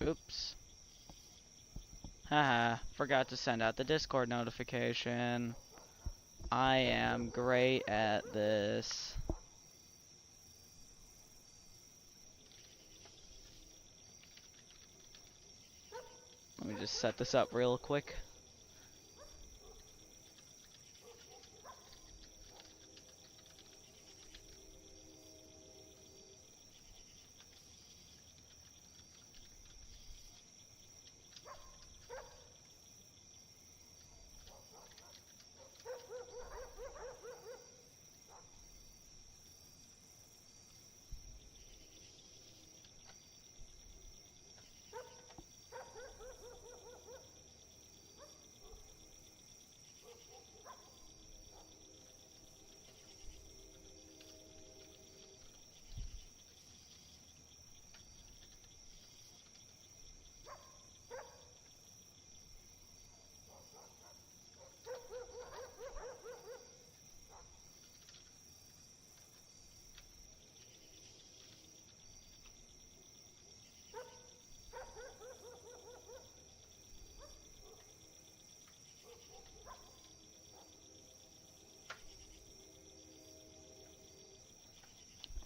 Oops. Haha, forgot to send out the Discord notification. I am great at this. Let me just set this up real quick.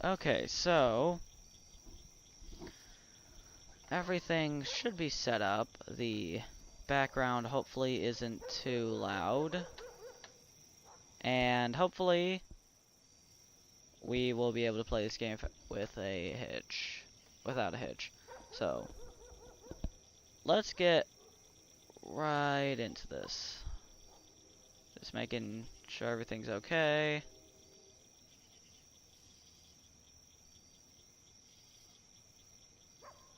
Okay, so everything should be set up. The background hopefully isn't too loud. And hopefully we will be able to play this game with a hitch. Without a hitch. So, let's get right into this. Just making sure everything's okay.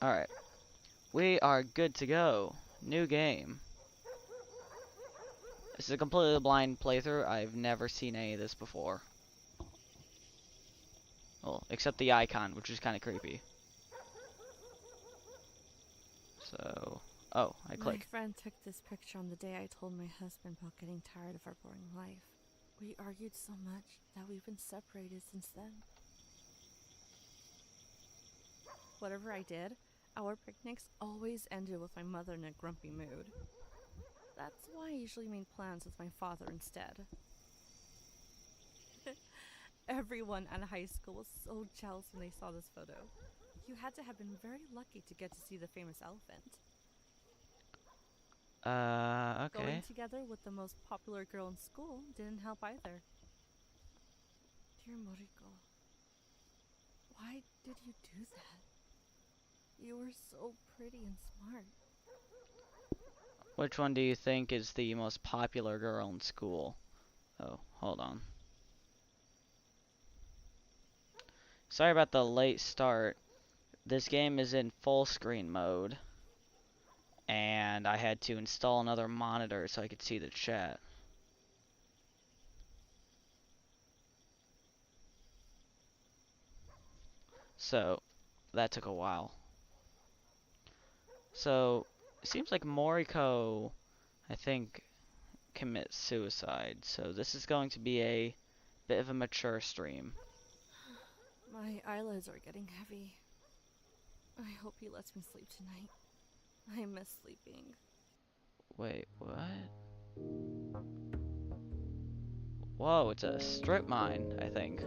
Alright. We are good to go. New game. This is a completely blind playthrough. I've never seen any of this before. Well, except the icon, which is kind of creepy. So, oh, I click. My friend took this picture on the day I told my husband about getting tired of our boring life. We argued so much that we've been separated since then. Whatever I did, our picnics always ended with my mother in a grumpy mood. That's why I usually made plans with my father instead. Everyone at high school was so jealous when they saw this photo. You had to have been very lucky to get to see the famous elephant. Okay. Going together with the most popular girl in school didn't help either. Dear Moriko, why did you do that? You were so pretty and smart. Which one do you think is the most popular girl in school? Oh, hold on. Sorry about the late start. This game is in full screen mode. And I had to install another monitor so I could see the chat. So, that took a while. So, it seems like Moriko, I think, commits suicide. So this is going to be a bit of a mature stream. My eyelids are getting heavy. I hope he lets me sleep tonight. I miss sleeping. Wait, what? Whoa, it's a strip mine, I think.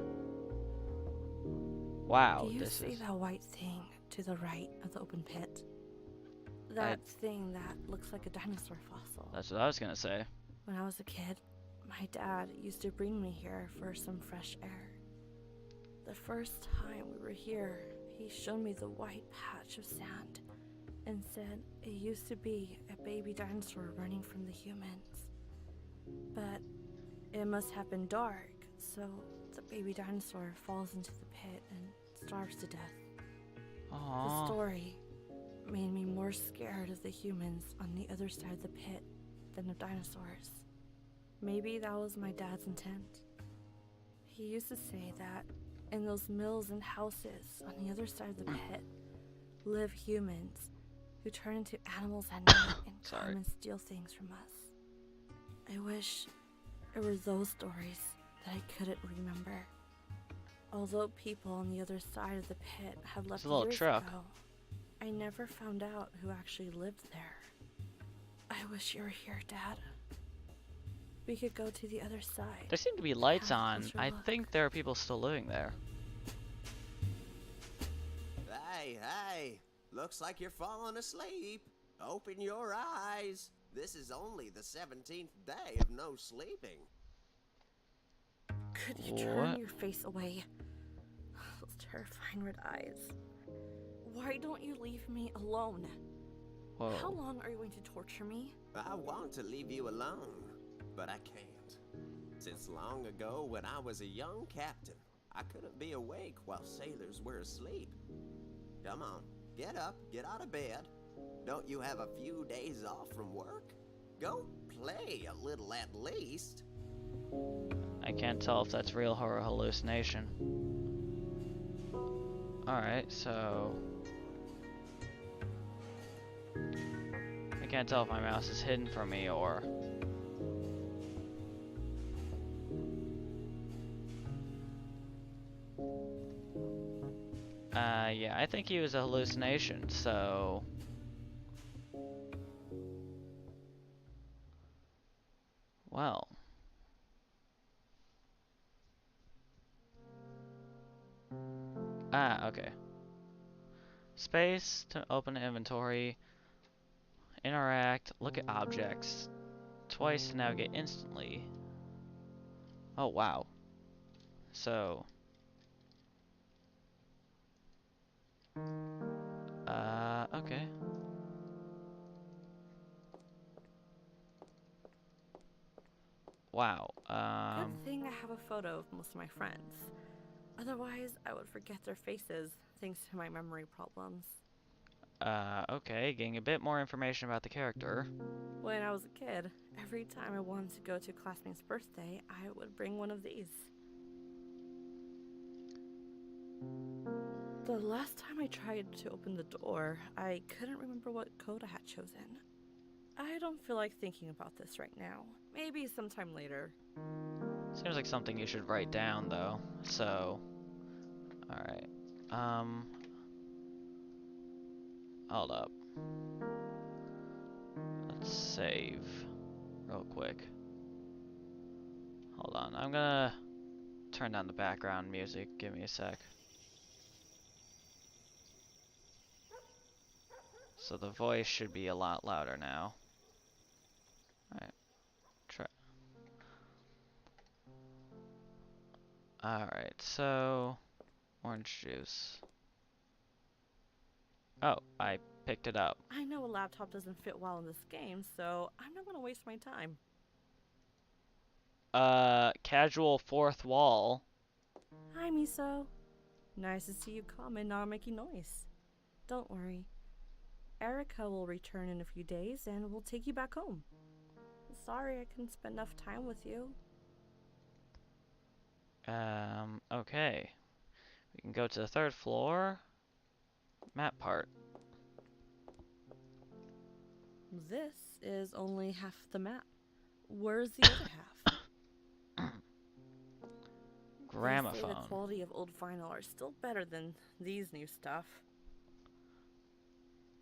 Wow, Do you this see is... that white thing to the right of the open pit? That thing that looks like a dinosaur fossil. That's what I was gonna say. When I was a kid, my dad used to bring me here for some fresh air. The first time we were here, he showed me the white patch of sand and said it used to be a baby dinosaur running from the humans. But it must have been dark, so the baby dinosaur falls into the pit and starves to death. Aww. The story made me more scared of the humans on the other side of the pit than of dinosaurs. Maybe that was my dad's intent. He used to say that in those mills and houses on the other side of the pit live humans who turn into animals at night and come and steal things from us. I wish it were those stories that I couldn't remember. Although people on the other side of the pit have left years ago, I I never found out who actually lived there. I wish you were here, Dad. We could go to the other side. There seem to be lights Have a on. closer I look. think there are people still living there. Hey, hey, looks like you're falling asleep. Open your eyes. This is only the 17th day of no sleeping. Could you turn What? your face away? Those terrifying red eyes. Why don't you leave me alone? Whoa. How long are you going to torture me? I want to leave you alone, but I can't. Since long ago, when I was a young captain, I couldn't be awake while sailors were asleep. Come on, get up, get out of bed. Don't you have a few days off from work? Go play a little at least. I can't tell if that's real or a hallucination. Alright, so... I can't tell if my mouse is hidden from me or... yeah, I think he was a hallucination, so... Well... Okay. Space to open inventory. Interact, look at objects. Twice to navigate instantly. Oh, wow. So... okay. Wow. Good thing I have a photo of most of my friends. Otherwise, I would forget their faces thanks to my memory problems. Okay, getting a bit more information about the character. When I was a kid, every time I wanted to go to a classmate's birthday, I would bring one of these. The last time I tried to open the door, I couldn't remember what code I had chosen. I don't feel like thinking about this right now. Maybe sometime later. Seems like something you should write down, though. So... Alright. Hold up. Let's save real quick. Hold on, I'm gonna turn down the background music. Give me a sec. So the voice should be a lot louder now. Alright. Try. Alright, so... Orange juice. Oh, I picked it up. I know a laptop doesn't fit well in this game, so I'm not gonna waste my time. Casual fourth wall. Hi, Miso. Nice to see you come and not making noise. Don't worry. Erica will return in a few days and we'll take you back home. Sorry I couldn't spend enough time with you. Okay. We can go to the third floor. Map part. This is only half the map. Where's the other half? They say Gramophone. the quality of old vinyl are still better than these new stuff.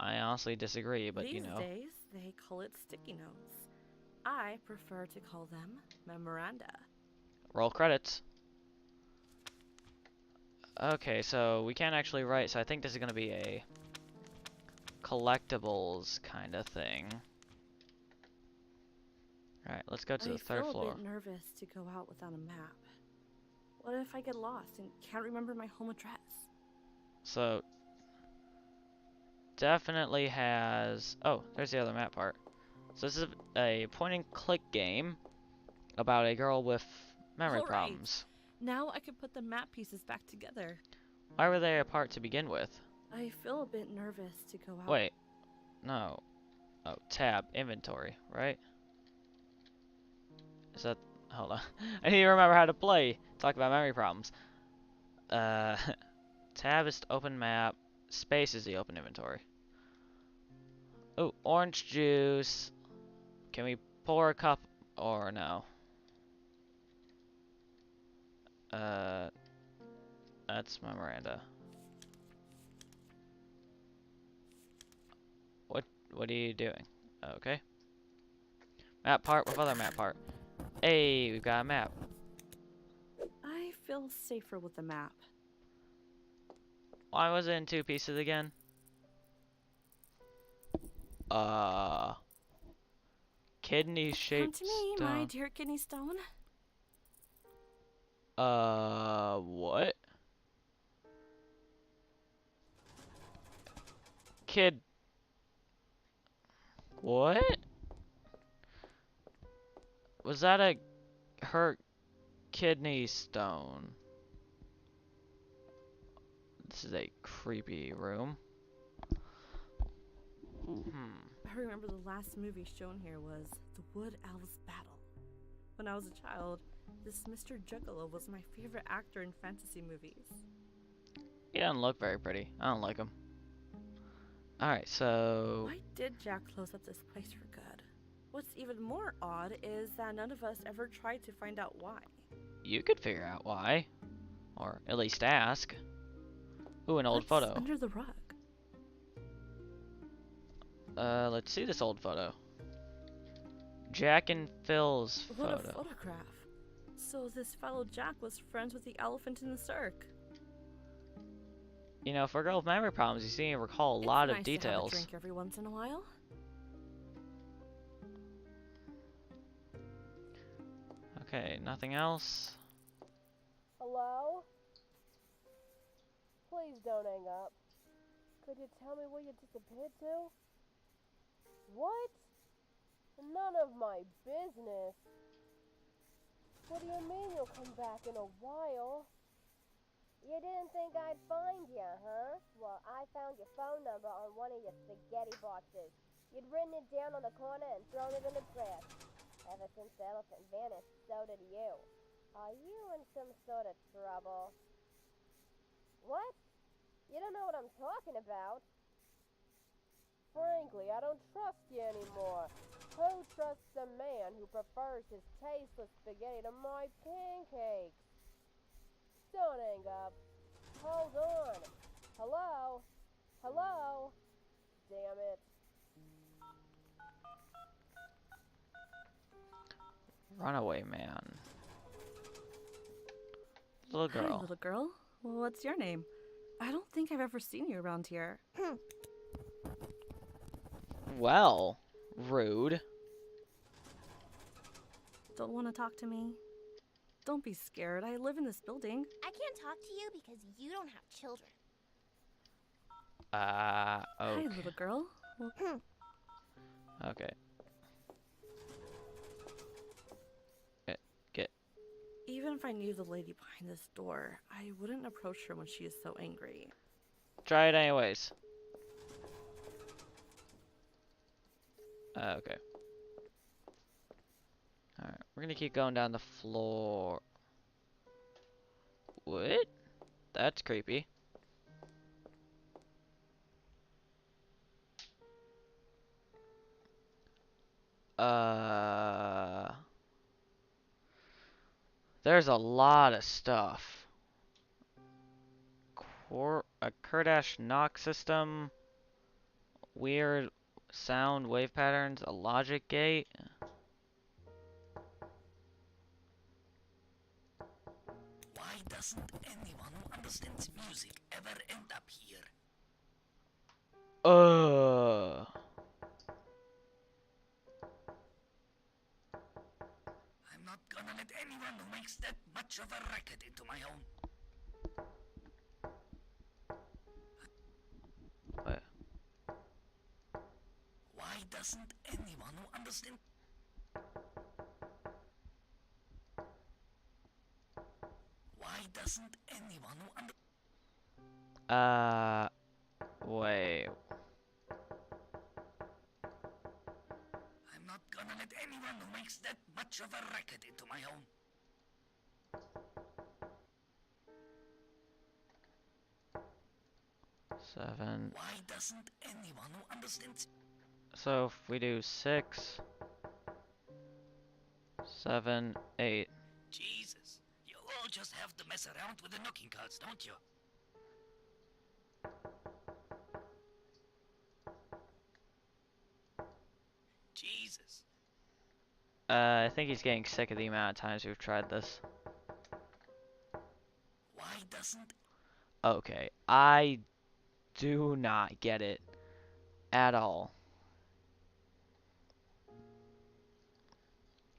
I honestly disagree, but These you know. days, they call it sticky notes. I prefer to call them memoranda. Roll credits. Okay, so we can't actually write, so I think this is gonna be a collectibles kind of thing. Alright, let's go to the third I feel floor. a bit nervous to go out without a map. What if I get lost and can't remember my home address? So, definitely has... Oh, there's the other map part. So this is a point-and-click game about a girl with memory All right. problems. Now I can put the map pieces back together. Why were they apart to begin with? I feel a bit nervous to go out. Wait. No. Oh, tab. Inventory, right? Is that... Hold on. I need to remember how to play. Talk about memory problems. Tab is to open map. Space is the open inventory. Oh, orange juice. Can we pour a cup or no? That's Memoranda. What are you doing? Okay. Map part with other map part. Hey, we've got a map. I feel safer with the map. Why was it in two pieces again? Kidney Come shaped to me, my stone. dear kidney stone. What? Kid. What? Was that her kidney stone? This is a creepy room. I remember the last movie shown here was The Wood Elves Battle. When I was a child, this Mr. Juggalo was my favorite actor in fantasy movies. He doesn't look very pretty. I don't like him. Alright, so... Why did Jack close up this place for good? What's even more odd is that none of us ever tried to find out why. You could figure out why. Or at least ask. Ooh, an old What's photo. under the rug? Let's see this old photo. Jack and Phil's What a photo. photograph. So this fellow Jack was friends with the elephant in the cirque. You know, for a girl with memory problems, you seem to recall a lot It's of nice details. to have a drink every once in a while. Okay, nothing else? Hello? Please don't hang up. Could you tell me where you disappeared to? What? None of my business. What do you mean you'll come back in a while? You didn't think I'd find you, huh? Well, I found your phone number on one of your spaghetti boxes. You'd written it down on the corner and thrown it in the trash. Ever since the elephant vanished, so did you. Are you in some sort of trouble? What? You don't know what I'm talking about? Frankly, I don't trust you anymore. Who trusts a man who prefers his tasteless spaghetti to my pancakes? Don't hang up. Hold on. Hello? Hello? Damn it. Runaway man. Little girl. Hi, little girl. What's your name? I don't think I've ever seen you around here. Well, rude. Don't want to talk to me? Don't be scared. I live in this building. I can't talk to you because you don't have children. Hi, Okay. little girl. Okay. Get. Even if I knew the lady behind this door, I wouldn't approach her when she is so angry. Try it anyways. Okay. Alright, we're gonna keep going down the floor. What? That's creepy. There's a lot of stuff. A Kurdash knock system. Weird sound wave patterns. A logic gate. Why doesn't anyone who understands music ever end up here? I'm not gonna let anyone who makes that much of a racket into my home. What? Why doesn't anyone who understands... Why doesn't anyone who Wait. I'm not gonna let anyone who makes that much of a racket into my home. Seven. Why doesn't anyone who understands... So if we do 6, 7, 8. Jesus, you all just have to mess around with the knocking cards, don't you? I think he's getting sick of the amount of times we've tried this. Why doesn't... Okay, I do not get it at all.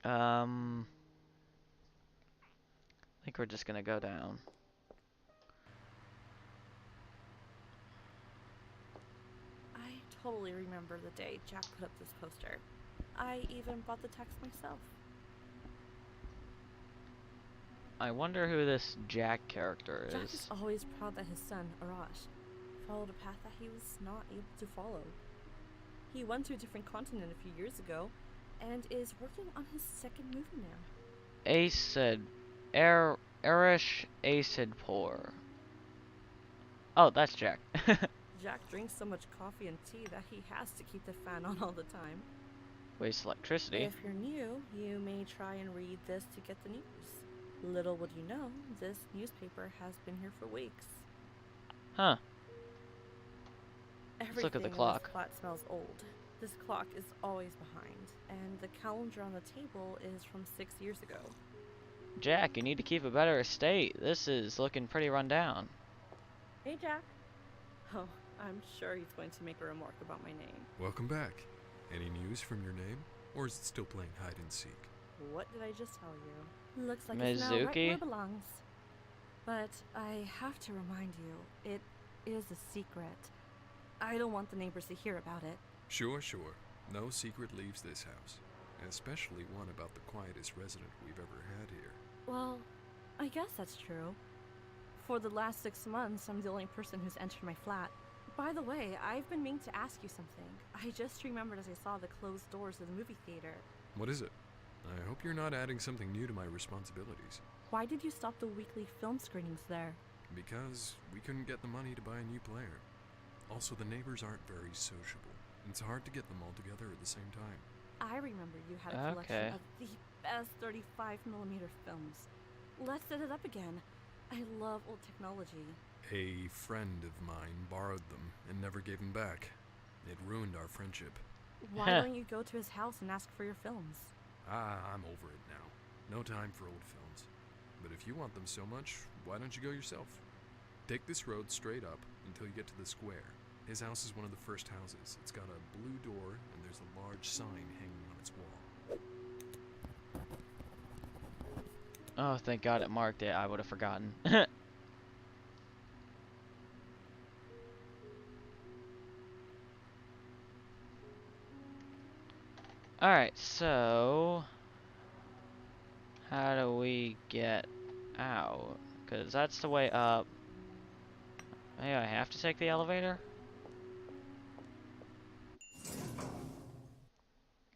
I think we're just gonna go down. I totally remember the day Jack put up this poster. I even bought the text myself. I wonder who this Jack character Jack is. is always proud that his son, Arash, followed a path that he was not able to follow. He went to a different continent a few years ago and is working on his second movie now. Acid. Erish Acid Pour. Oh, that's Jack. Jack drinks so much coffee and tea that he has to keep the fan on all the time. Waste electricity. If you're new, you may try and read this to get the news. Little would you know, this newspaper has been here for weeks. Huh. Everything look at the in clock. this flat smells old. This clock is always behind, and the calendar on the table is from 6 years ago. Jack, you need to keep a better estate. This is looking pretty run down. Hey, Jack. Oh, I'm sure he's going to make a remark about my name. Welcome back. Any news from your name? Or is it still playing hide and seek? What did I just tell you? Looks like it's now right where Mizuki? it belongs. But I have to remind you, it is a secret. I don't want the neighbors to hear about it. Sure. No secret leaves this house. Especially one about the quietest resident we've ever had here. Well, I guess that's true. For the last 6 months, I'm the only person who's entered my flat. By the way, I've been meaning to ask you something. I just remembered as I saw the closed doors of the movie theater. What is it? I hope you're not adding something new to my responsibilities. Why did you stop the weekly film screenings there? Because we couldn't get the money to buy a new player. Also, the neighbors aren't very sociable. It's hard to get them all together at the same time. I remember you had a collection Okay. of the best 35mm films. Let's set it up again. I love old technology. A friend of mine borrowed them and never gave them back. It ruined our friendship. Why don't you go to his house and ask for your films? I'm over it now. No time for old films. But if you want them so much, why don't you go yourself? Take this road straight up until you get to the square. His house is one of the first houses. It's got a blue door and there's a large sign hanging on its wall. Oh, thank God it marked it. I would have forgotten. Alright, so... how do we get out? Because that's the way up. Maybe I have to take the elevator?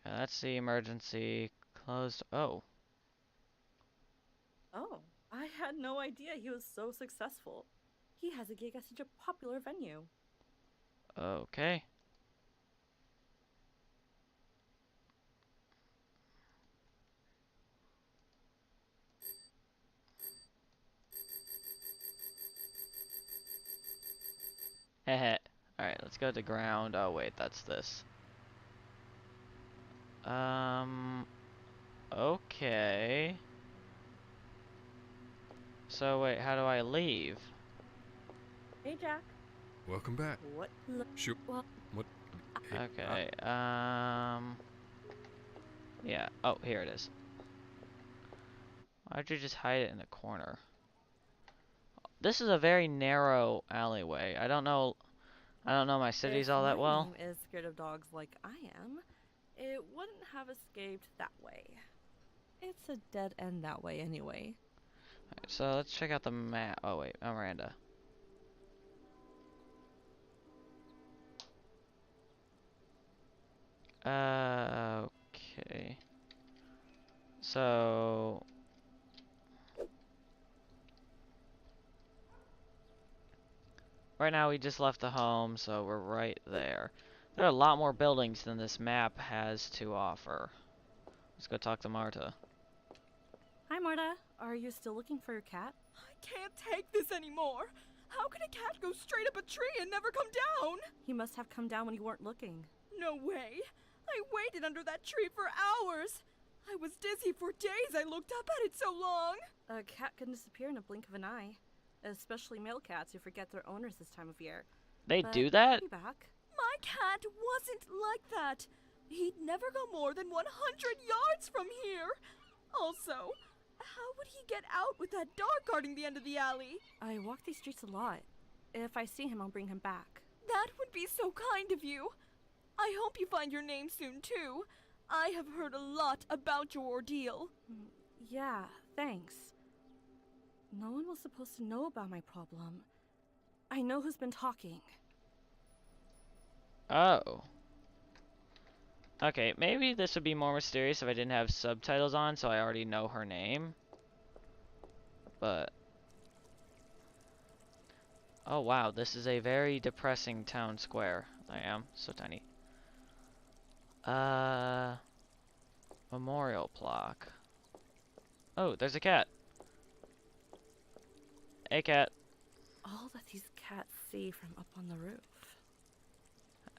That's the emergency closed. Oh. Oh, I had no idea he was so successful. He has a gig at such a popular venue. Okay. Heh. Alright, let's go to ground. Oh wait, that's this. Okay. So wait, how do I leave? Hey, Jack. Welcome back. What? Shoot. Well, What? Hey, Okay, yeah, oh, here it is. Why'd you just hide it in the corner? This is a very narrow alleyway. I don't know my cities if all that my well. name is scared of dogs like I am, it wouldn't have escaped that way. It's a dead end that way anyway. Alright, so let's check out the map. Oh wait, Memoranda. Okay. So right now we just left the home, so we're right there. There are a lot more buildings than this map has to offer. Let's go talk to Marta. Hi, Marta. Are you still looking for your cat? I can't take this anymore. How can a cat go straight up a tree and never come down? He must have come down when you weren't looking. No way. I waited under that tree for hours. I was dizzy for days. I looked up at it so long. A cat can disappear in a blink of an eye, especially male cats who forget their owners this time of year. They But do that? he'll be back. My cat wasn't like that. He'd never go more than 100 yards from here. Also, how would he get out with that dog guarding the end of the alley? I walk these streets a lot. If I see him, I'll bring him back. That would be so kind of you. I hope you find your name soon, too. I have heard a lot about your ordeal. Yeah, thanks. No one was supposed to know about my problem. I know who's been talking. Oh. Okay, maybe this would be more mysterious if I didn't have subtitles on, so I already know her name. But... oh wow, this is a very depressing town square. I am so tiny. Memorial plaque. Oh, there's a cat. Hey, cat. All that these cats see from up on the roof.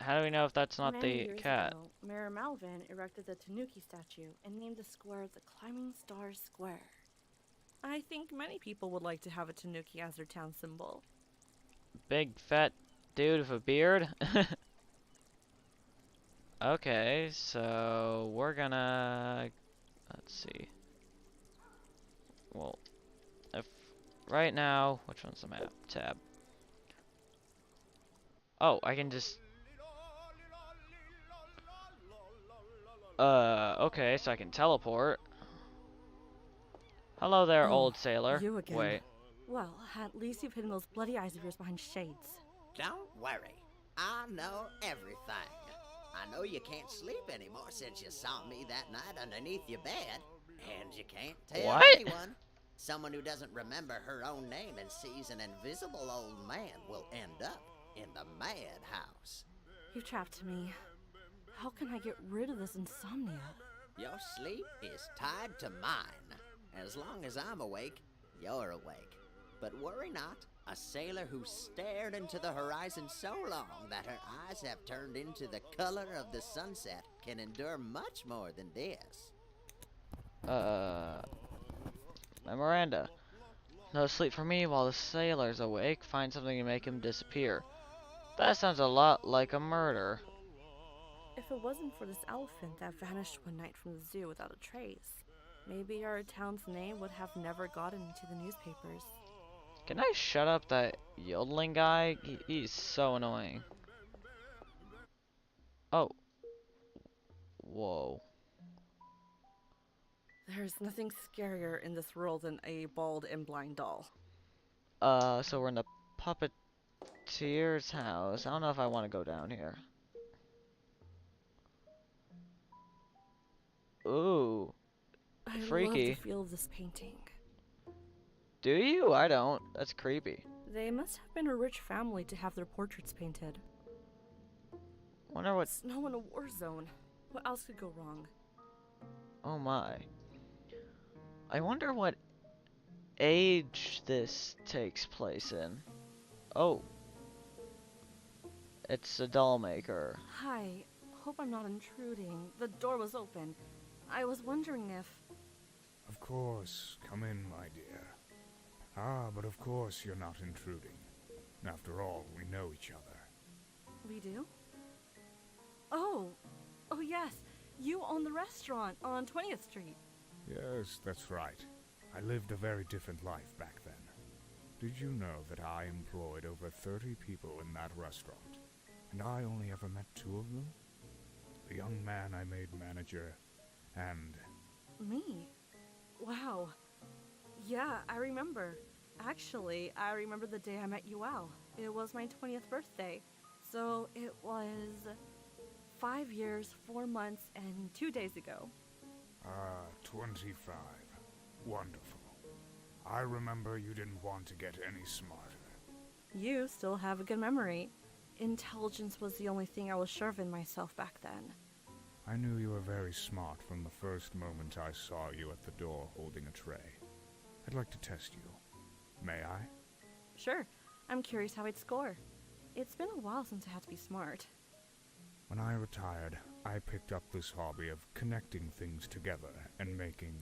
How do we know if that's not Many the years cat? ago, Mayor Malvin erected the Tanuki statue and named the square the Climbing Star Square. I think many people would like to have a Tanuki as their town symbol. Big fat dude with a beard? Okay, so we're gonna... let's see. Well, if right now... which one's the map? Tab. Oh, I can just... okay, so I can teleport. Hello there, Oh, old sailor. you again. Wait. Well, at least you've hidden those bloody eyes of yours behind shades. Don't worry. I know everything. I know you can't sleep anymore since you saw me that night underneath your bed. And you can't tell What? anyone. Someone who doesn't remember her own name and sees an invisible old man will end up in the madhouse. You've trapped me. How can I get rid of this insomnia? Your sleep is tied to mine. As long as I'm awake, you're awake. But worry not. A sailor who stared into the horizon so long that her eyes have turned into the color of the sunset can endure much more than this. Memoranda. No sleep for me while the sailor's awake. Find something to make him disappear. That sounds a lot like a murder. If it wasn't for this elephant that vanished one night from the zoo without a trace, maybe our town's name would have never gotten into the newspapers. Can I shut up that yodeling guy? He's so annoying. Oh. Whoa. There's nothing scarier in this world than a bald and blind doll. So we're in the puppeteer's house. I don't know if I want to go down here. Ooh. I Freaky. love the feel of this painting. Do you? I don't. That's creepy. They must have been a rich family to have their portraits painted. Wonder what... Snow in a war zone. What else could go wrong? oh my. I wonder what age this takes place in. Oh. It's a doll maker. Hi. Hope I'm not intruding. The door was open. I was wondering if... Of course. Come in, my dear. Ah, but of course you're not intruding. After all, we know each other. We do? Oh! Oh yes! You own the restaurant on 20th Street. Yes, that's right. I lived a very different life back then. Did you know that I employed over 30 people in that restaurant? And I only ever met 2 of them? The young man I made manager, and... Me? Wow. Yeah, I remember. Actually, I remember the day I met Yuel. It was my 20th birthday. So it was 5 years, 4 months, and 2 days ago. 25. Wonderful. I remember you didn't want to get any smarter. You still have a good memory. Intelligence was the only thing I was sure of in myself back then. I knew you were very smart from the first moment I saw you at the door holding a tray. I'd like to test you. May I? Sure. I'm curious how I'd score. It's been a while since I had to be smart. When I retired, I picked up this hobby of connecting things together and making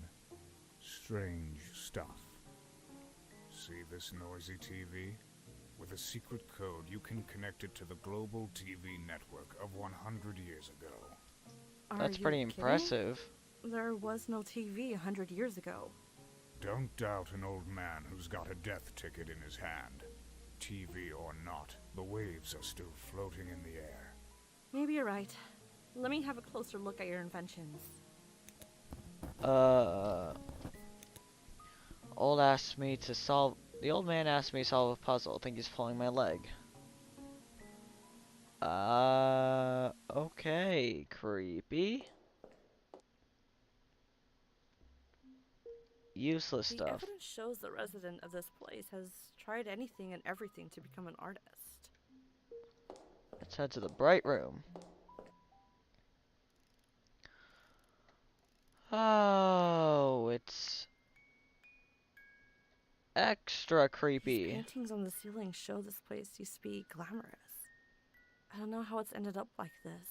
strange stuff. See this noisy TV? With a secret code, you can connect it to the global TV network of 100 years ago. That's Are pretty you impressive. kidding? There was no TV 100 years ago. Don't doubt an old man who's got a death ticket in his hand. TV or not, the waves are still floating in the air. Maybe you're right. Let me have a closer look at your inventions. The old man asked me to solve a puzzle. I think he's pulling my leg. Okay, creepy. Useless The stuff. evidence shows the resident of this place has tried anything and everything to become an artist. Let's head to the bright room. Oh, it's extra These creepy. paintings on the ceiling show this place used to be glamorous. I don't know how it's ended up like this.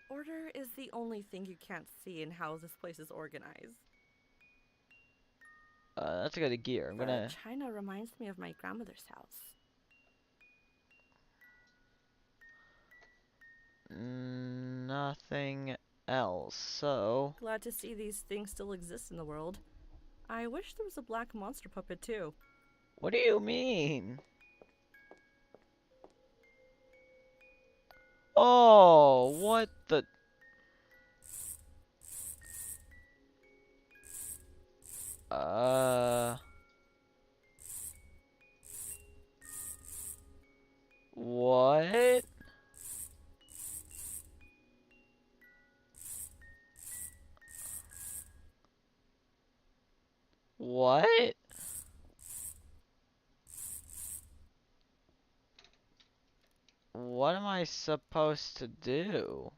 Order is the only thing you can't see in how this place is organized. That's a good gear. I'm gonna. China reminds me of my grandmother's house. Nothing else. So. Glad to see these things still exist in the world. I wish there was a black monster puppet too. What do you mean? Oh, what the? What? What? What am I supposed to do?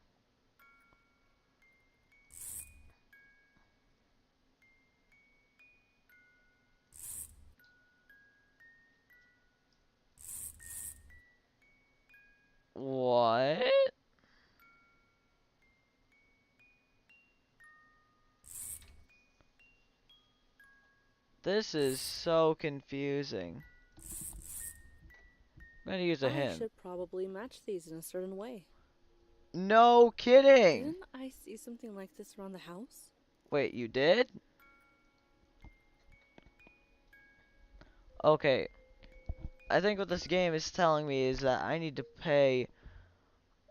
What? This is so confusing. I'm gonna use a I hint. should probably match these in a certain way. No kidding! Didn't I see something like this around the house? Wait, you did? Okay. I think what this game is telling me is that I need to pay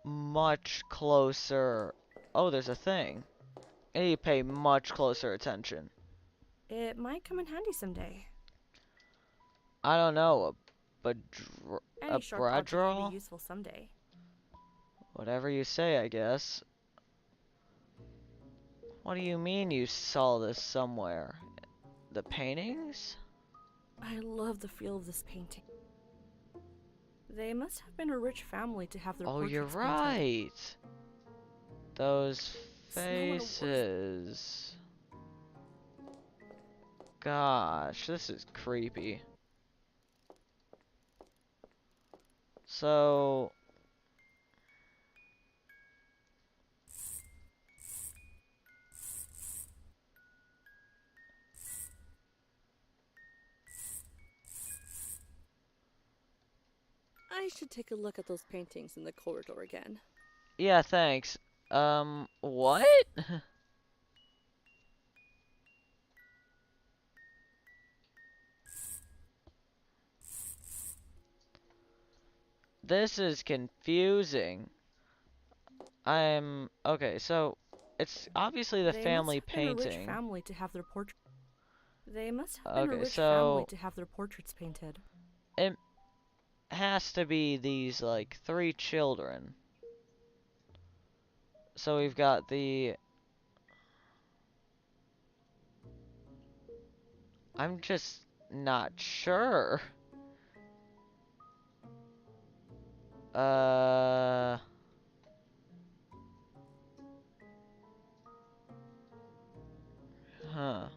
much closer. Oh, there's a thing. I need to pay much closer attention. It might come in handy someday. I don't know. Any A sharp object could bradroll? be useful someday. Whatever you say, I guess. What do you mean you saw this somewhere? The paintings? I love the feel of this painting. They must have been a rich family to have their Oh, portraits you're painted. right. Those Snow and a worse- faces. Gosh, this is creepy. So, I should take a look at those paintings in the corridor again. yeah, thanks. What? This is confusing. Okay, so it's obviously the family painting. Family to have their portrait. They must have been Okay, a rich so family to have their portraits painted. it has to be these like 3 children. So we've got the. I'm just not sure. Huh.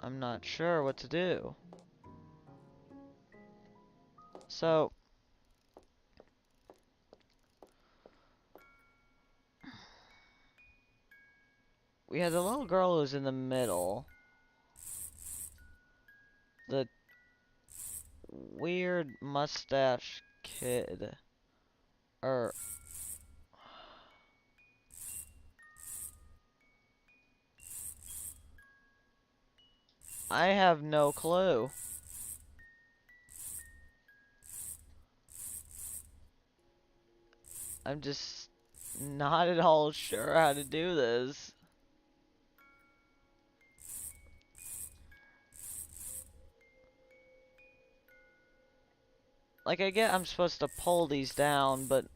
I'm not sure what to do. So, we had the little girl who's in the middle. The weird mustache kid. I have no clue. I'm just not at all sure how to do this. Like, I get I'm supposed to pull these down, but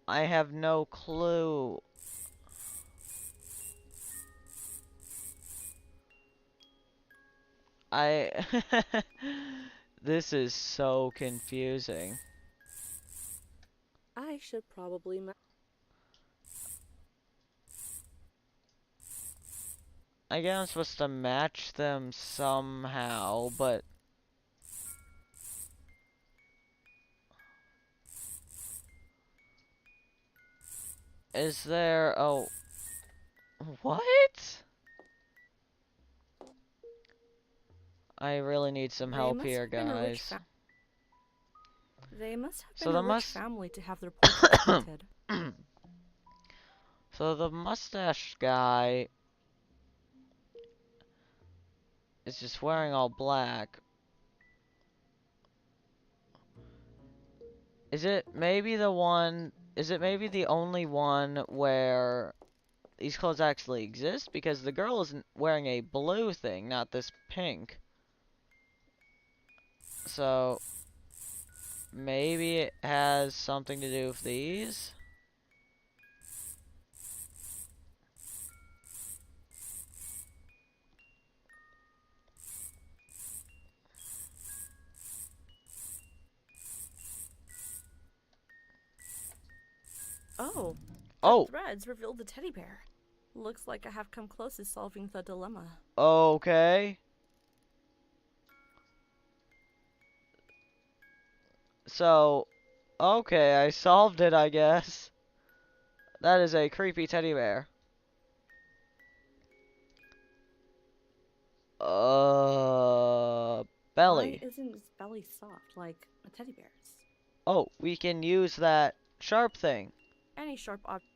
I have no clue. This is so confusing. I should probably. I guess I'm supposed to match them somehow, but is there oh what? I really need some help here, guys. They must have So been the a rich family to have their portraits painted. So the mustache guy is just wearing all black. Is it maybe the only one where these clothes actually exist? Because the girl is wearing a blue thing, not this pink. So maybe it has something to do with these? Oh. Oh, Threads revealed the teddy bear. Looks like I have come close to solving the dilemma. okay. So, okay, I solved it, I guess. That is a creepy teddy bear. Why Belly. isn't its belly soft like a teddy bear's? Oh, we can use that sharp thing. Any sharp object.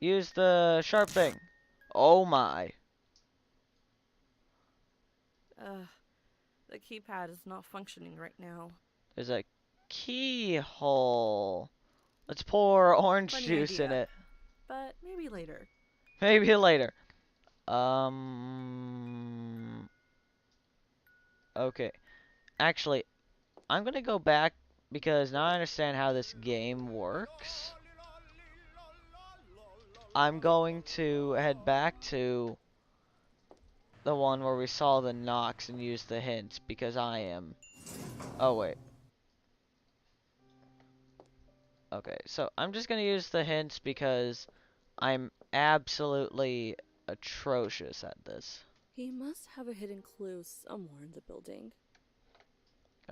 Use the sharp thing. Oh my. The keypad is not functioning right now. There's a keyhole. Let's pour orange Funny juice in idea. it. But maybe later. Maybe later. Okay. Actually, I'm gonna go back because now I understand how this game works. I'm going to head back to the one where we saw the knocks and use the hints because I am... Oh, wait. Okay, so I'm just gonna use the hints because I'm absolutely atrocious at this. He must have a hidden clue somewhere in the building.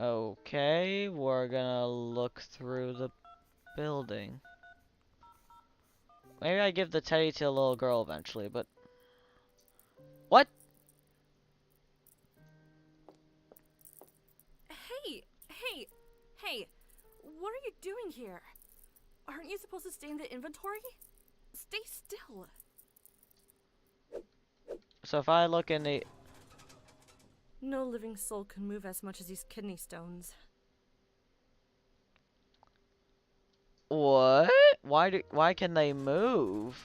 Okay, we're gonna look through the building. Maybe I give the teddy to a little girl eventually, but... What? Hey! What are you doing here? Aren't you supposed to stay in the inventory? Stay still. So if I look in the... No living soul can move as much as these kidney stones. What? Why can they move?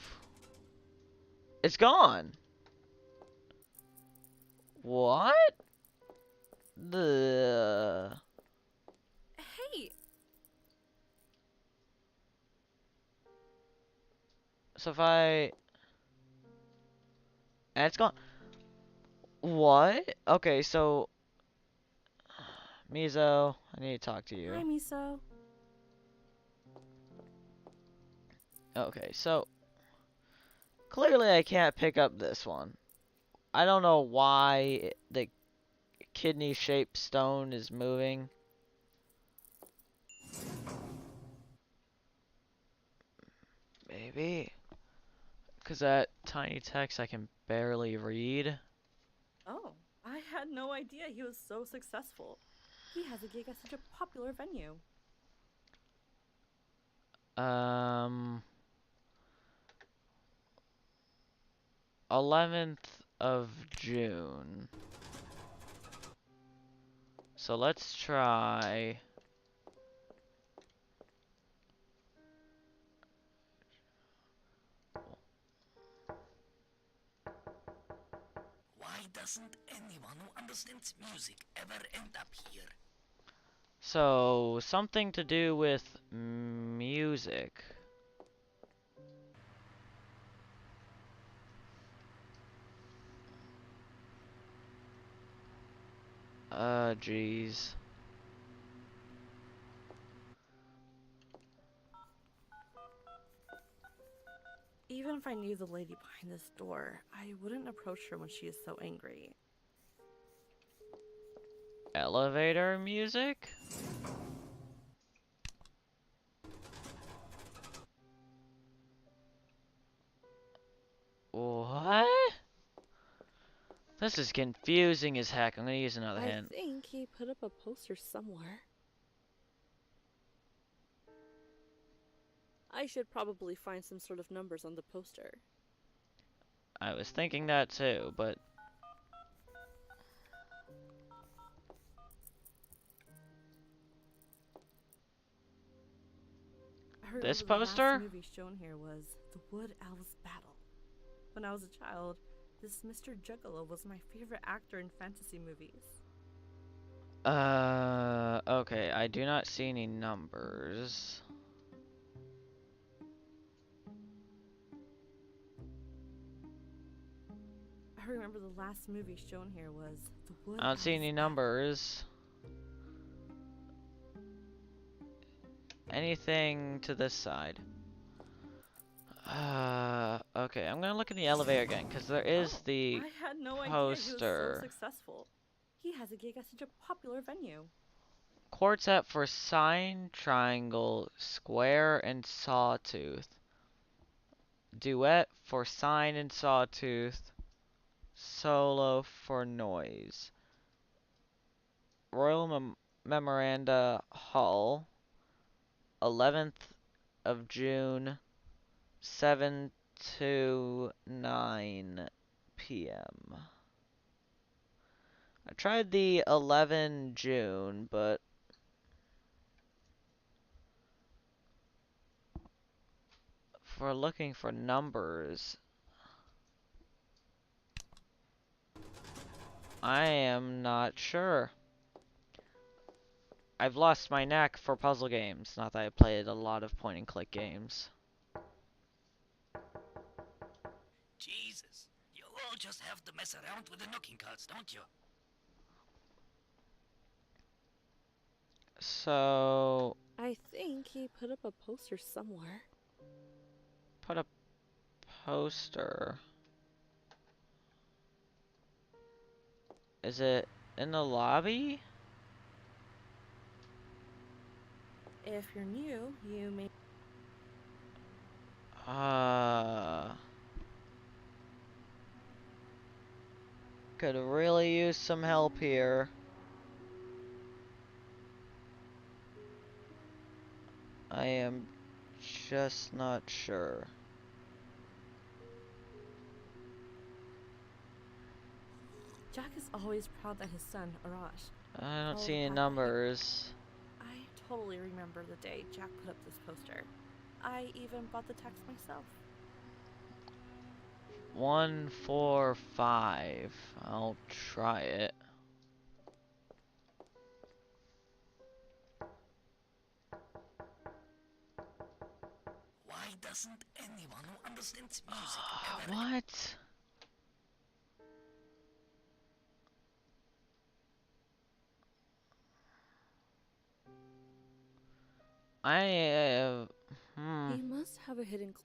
It's gone. What? The... Hey! So if I... And it's gone. What? Okay, so... Mizo, I need to talk to you. Hi, Miso. Okay, so... Clearly, I can't pick up this one. I don't know why the kidney-shaped stone is moving. Maybe. Because that tiny text I can barely read. Oh, I had no idea he was so successful. He has a gig at such a popular venue. 11th of June. So let's try. Why doesn't anyone who understands music ever end up here? So, something to do with music. Jeez. Even if I knew the lady behind this door, I wouldn't approach her when she is so angry. Elevator music? What? This is confusing as heck. I'm gonna use another I hint. think he put up a poster somewhere. I should probably find some sort of numbers on the poster. I was thinking that too, but I remember this the last poster? movie shown here was The Wood Owl's Battle. When I was a child, this Mr. Juggalo was my favorite actor in fantasy movies. Okay, I do not see any numbers. I remember the last movie shown here was The Wood I don't see Owl's any Battle. numbers. Anything to this side? Okay, I'm gonna look in the elevator again, because there is the I had no idea he was so poster. successful. He has a gig at such a popular venue. Quartet for sine, triangle, square, and sawtooth. Duet for sine and sawtooth. Solo for noise. Royal Memoranda Hall. 11th of June. 7 to 9 p.m. I tried the 11 June, but for looking for numbers, I am not sure. I've lost my knack for puzzle games, not that I played a lot of point and click games. Jesus, you all just have to mess around with the knocking cards, don't you? So, I think he put up a poster somewhere. put a poster. Is it in the lobby? If you're new, you may... Could really use some help here. I am just not sure. Jack is always proud that his son, Arash, I don't followed see the any path numbers. I totally remember the day Jack put up this poster. I even bought the text myself. 1, 4, 5. I'll try it. Why doesn't anyone who understands music ever... What? He must have a hidden...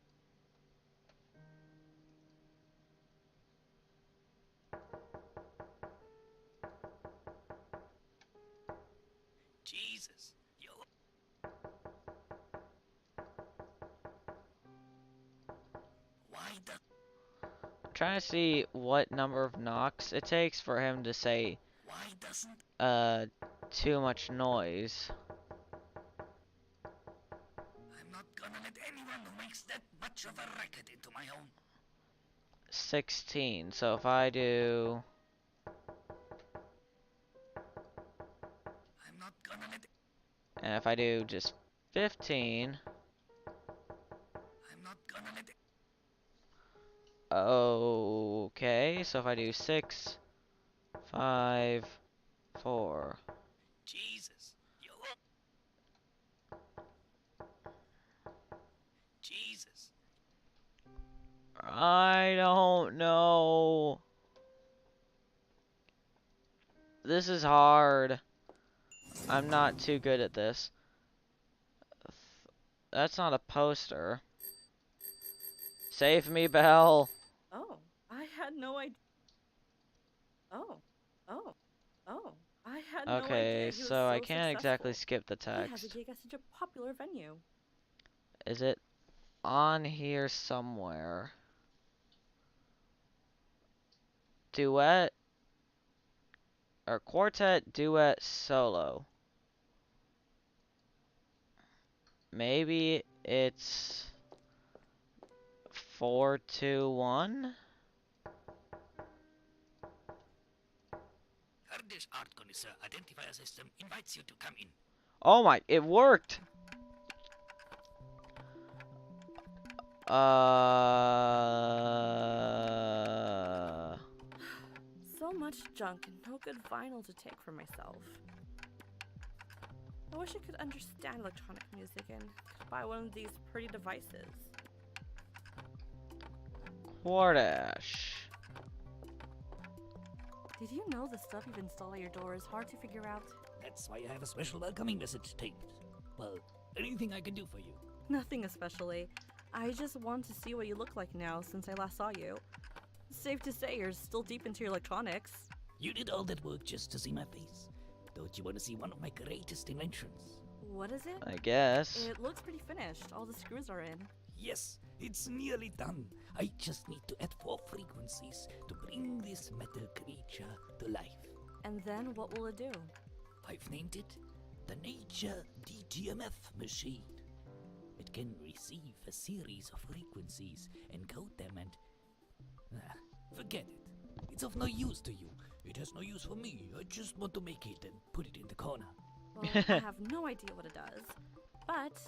trying to see what number of knocks it takes for him to say Why doesn't... too much noise. I'm not gonna let anyone who makes that much of a racket into my home. 16. So if I do I'm not gonna let... and if I do just 15, I'm not gonna let... okay, so if I do 6, 5, 4. Jesus. You... Jesus. I don't know. This is hard. I'm not too good at this. That's not a poster. Save me, Belle. Oh, I had no idea. Oh, oh, oh. I had no idea Okay, he was so I so can't exactly successful. skip the He has a text. gig at such a popular venue. Is it on here somewhere? Duet or quartet, duet, solo. Maybe it's 4, 2, 1. Kurdish art connoisseur identifier system invites you to come in. Oh my, it worked. So much junk and no good vinyl to take for myself. I wish I could understand electronic music and could buy one of these pretty devices. Quartash. Did you know the stuff you've installed at your door is hard to figure out? That's why I have a special welcoming message taped. Well, anything I can do for you. Nothing especially. I just want to see what you look like now since I last saw you. Safe to say you're still deep into your electronics. You did all that work just to see my face. Don't you want to see one of my greatest inventions? What is it? I guess. It looks pretty finished. All the screws are in. Yes, it's nearly done. I just need to add 4 frequencies to bring this metal creature to life. And then what will it do? I've named it the Nature DTMF machine. It can receive a series of frequencies, encode them, and... forget it. It's of no use to you. It has no use for me. I just want to make it and put it in the corner. Well, I have no idea what it does, but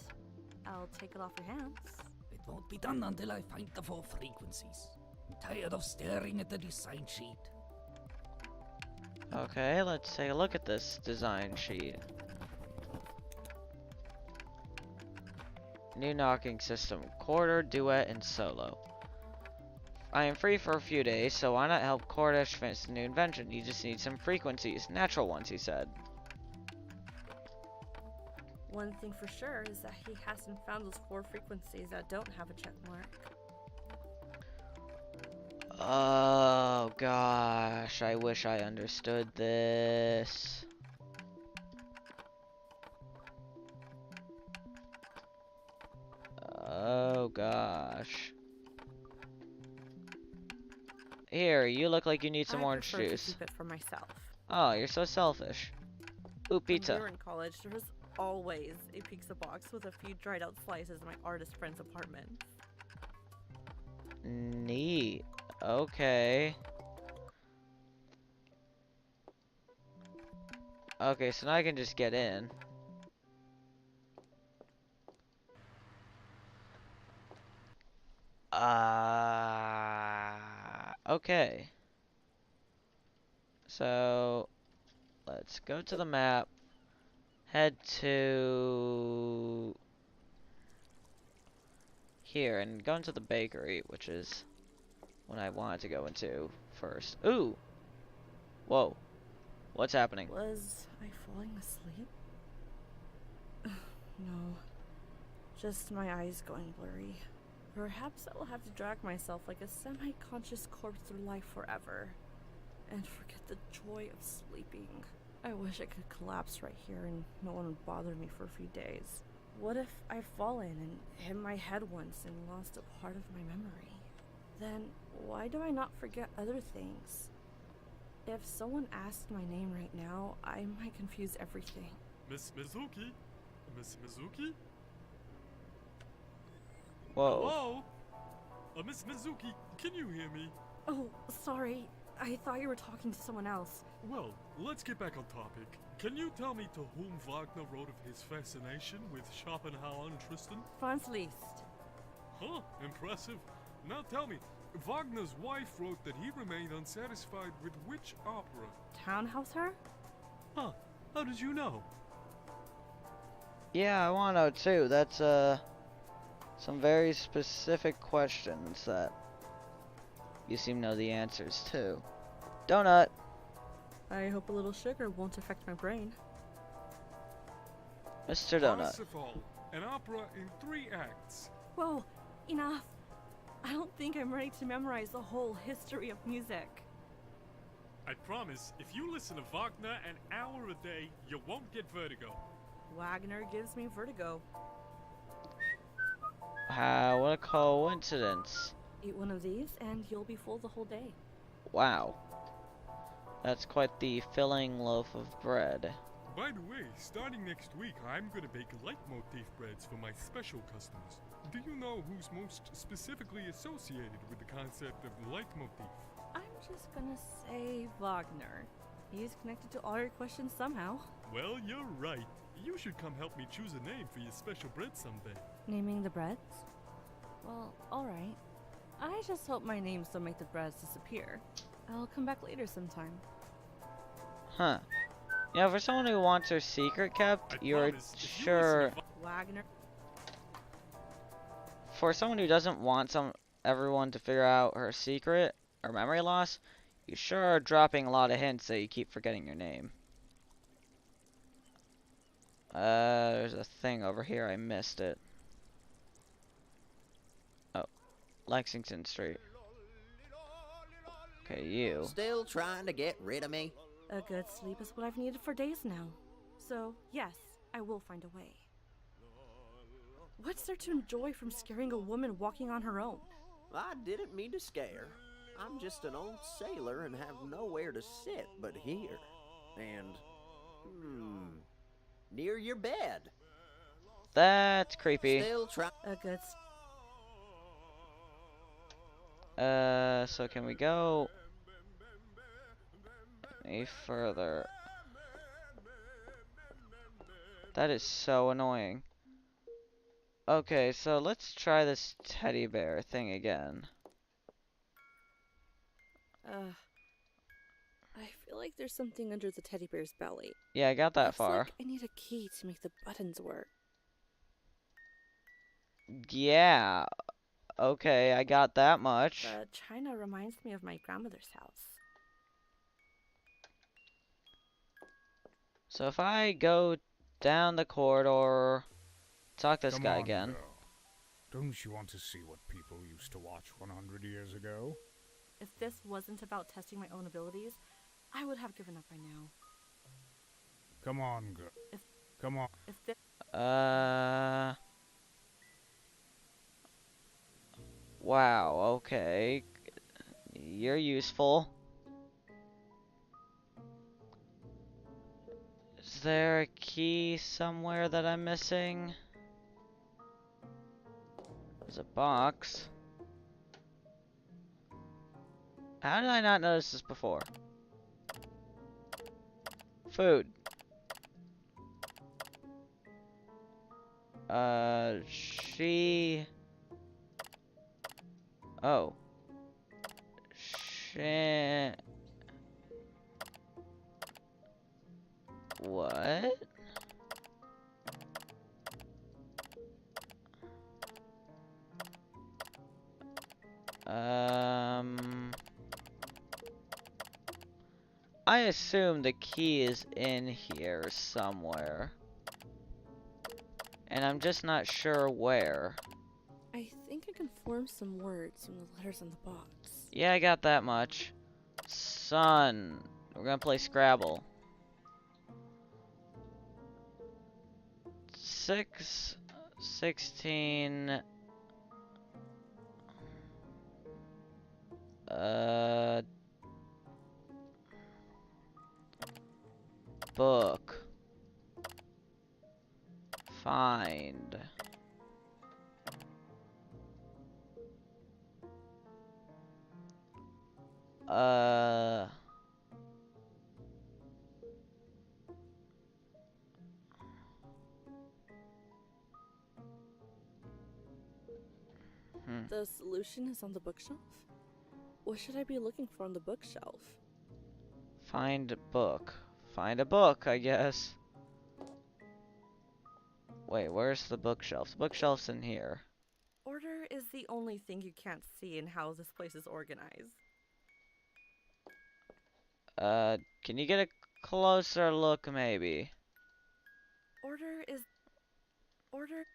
I'll take it off your hands. It won't be done until I find the 4 frequencies. I'm tired of staring at the design sheet. Okay, let's take a look at this design sheet. New knocking system, quarter, duet, and solo. I am free for a few days, so why not help Cordish finish the new invention? You just need some frequencies, natural ones, he said. One thing for sure is that he hasn't found those 4 frequencies that don't have a check mark. Oh gosh, I wish I understood this. Oh gosh. Here, you look like you need some I orange prefer juice. to keep it for myself. Oh, you're so selfish. Ooh, When we pizza. were in college, there was always a pizza box with a few dried out slices in my artist friend's apartment. Neat. Okay. Okay, so now I can just get in. Okay. So, let's go to the map. Head to here and go into the bakery, which is what I wanted to go into first. Ooh! Whoa. What's happening? Was I falling asleep? No. Just my eyes going blurry. Perhaps I will have to drag myself like a semi-conscious corpse through life forever. And forget the joy of sleeping. I wish I could collapse right here and no one would bother me for a few days. What if I've fallen and hit my head once and lost a part of my memory? then why do I not forget other things? If someone asked my name right now, I might confuse everything. Miss Mizuki? Miss Mizuki? Whoa. Hello? Miss Mizuki, can you hear me? Oh, sorry. I thought you were talking to someone else. Well, let's get back on topic. Can you tell me to whom Wagner wrote of his fascination with Schopenhauer and Tristan? Franz Liszt. Huh, impressive. Now tell me, Wagner's wife wrote that he remained unsatisfied with which opera? Tannhauser? Huh, how did you know? Yeah, I want to know too. That's some very specific questions that you seem to know the answers to. Donut. I hope a little sugar won't affect my brain. Mr. Donut. Parsifal, an opera in 3 acts. Whoa, enough. I don't think I'm ready to memorize the whole history of music. I promise, if you listen to Wagner an hour a day, you won't get vertigo. Wagner gives me vertigo. What a coincidence. Eat one of these and you'll be full the whole day. Wow. That's quite the filling loaf of bread. By the way, starting next week, I'm gonna bake leitmotif breads for my special customers. Do you know who's most specifically associated with the concept of leitmotif? I'm just gonna say Wagner. He's connected to all your questions somehow. Well, you're right. You should come help me choose a name for your special bread someday. Naming the breads? Well, alright. I just hope my names don't make the breads disappear. I'll come back later sometime. Huh. Yeah, for someone who wants her secret kept, you're sure. Wagner. For someone who doesn't want everyone to figure out her secret or memory loss, you sure are dropping a lot of hints that you keep forgetting your name. There's a thing over here. I missed it. Oh, Lexington Street. Okay, you. Still trying to get rid of me? A good sleep is what I've needed for days now. So, yes, I will find a way. What's there to enjoy from scaring a woman walking on her own? I didn't mean to scare. I'm just an old sailor and have nowhere to sit but here. And, near your bed. That's creepy. Still try. A good So can we go any further? That is so annoying. Okay, so let's try this teddy bear thing again. I feel like there's something under the teddy bear's belly. Yeah, I got that Looks far. like I need a key to make the buttons work. Yeah. Okay, I got that much. The china reminds me of my grandmother's house. So if I go down the corridor, talk to this Come guy on, again. girl. Don't you want to see what people used to watch 100 years ago? If this wasn't about testing my own abilities, I would have given up by now. Come on, girl. Come on. If this Wow, okay. You're useful. Is there a key somewhere that I'm missing? There's a box. How did I not notice this before? Food. She... Oh. Shit. What? I assume the key is in here somewhere. And I'm just not sure where. I think I can form some words from the letters on the box. Yeah, I got that much. Sun. We're gonna play Scrabble. 6, 16. Uh, book. Find. Uh, The solution is on the bookshelf? What should I be looking for on the bookshelf? Find a book. Find a book, I guess. Wait, where's the bookshelf? The bookshelf's in here. Order is the only thing you can't see in how this place is organized. Can you get a closer look, maybe? Order is... Order...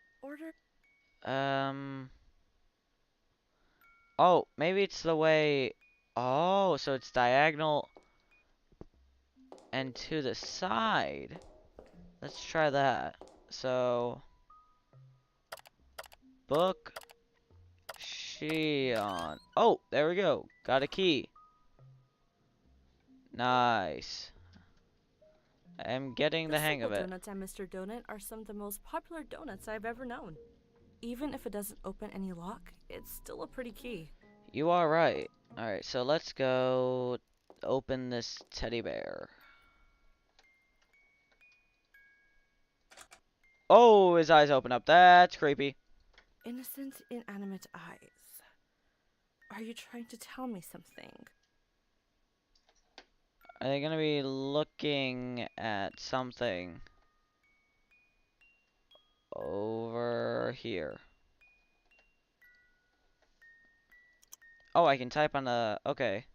Oh, maybe it's the way... Oh, so it's diagonal and to the side. Let's try that. So... Book... Shion. Oh, there we go. Got a key. Nice. I'm getting the hang of it. Donuts at Mr. Donut are some of the most popular donuts I've ever known. Even if it doesn't open any lock, it's still a pretty key. You are right. Alright, so let's go open this teddy bear. Oh, his eyes open up. That's creepy. Innocent, inanimate eyes. Are you trying to tell me something? Are they gonna be looking at something over here? Oh, I can type on the... Okay.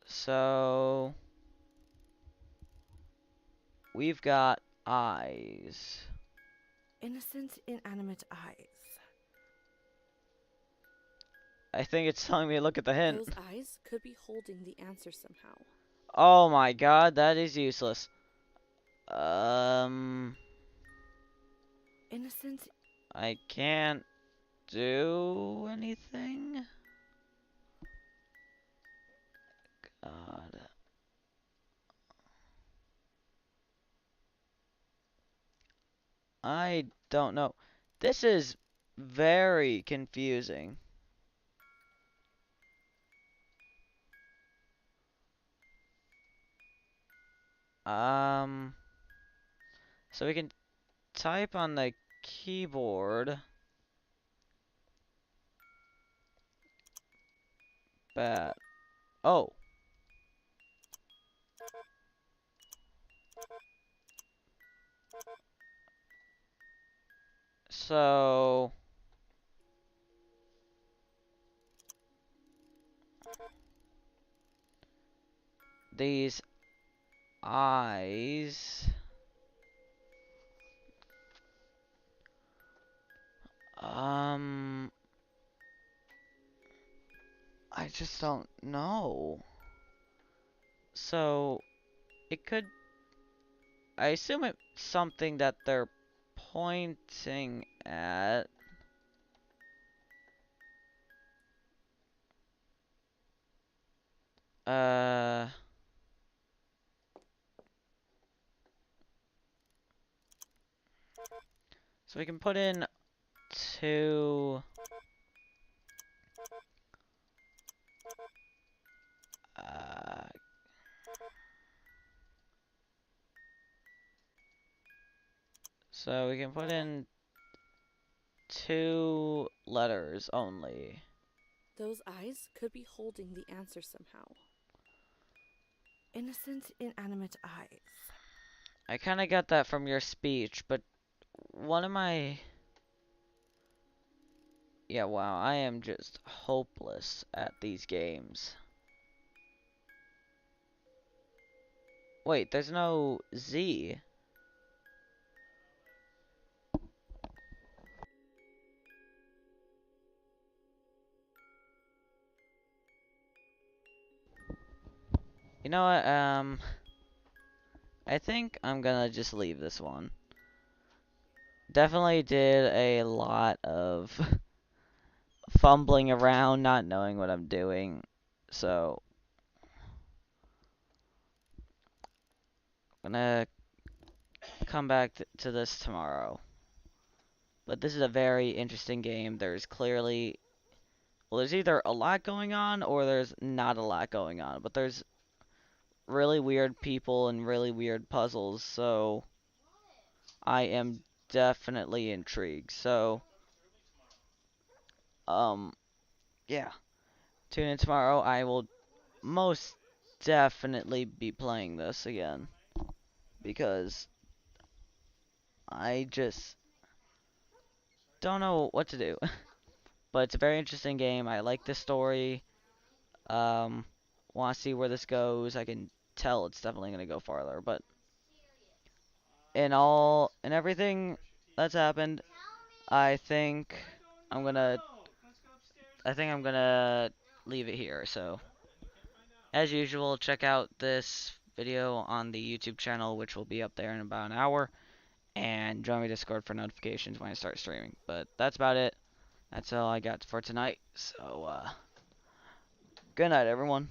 So... We've got eyes. Innocent, inanimate eyes. I think it's telling me to look at the hint. Those eyes could be holding the answer somehow. Oh my god, that is useless. Innocent. I can't do anything? God. I don't know. This is very confusing. So we can type on the keyboard. Bat. Oh. So... These eyes... I just don't know. So, it could... I assume it's something that they're pointing at. So we can put in two... So we can put in 2 letters only. Those eyes could be holding the answer somehow. Innocent, inanimate eyes. I kind of got that from your speech, but what am I... Yeah, wow, I am just hopeless at these games. Wait, there's no Z. You know what, I think I'm gonna just leave this one. Definitely did a lot of fumbling around, not knowing what I'm doing. So, I'm gonna come back to this tomorrow. But this is a very interesting game. There's clearly, well, there's either a lot going on or there's not a lot going on. But there's really weird people and really weird puzzles. So, I am definitely intrigued. So, yeah. Tune in tomorrow. I will most definitely be playing this again. Because I just don't know what to do. But it's a very interesting game. I like the story. Want to see where this goes. I can tell it's definitely going to go farther. But in everything that's happened, I think I'm gonna leave it here. So as usual, check out this video on the YouTube channel, which will be up there in about an hour, and join my Discord for notifications when I start streaming. But that's about it. That's all I got for tonight. So good night, everyone.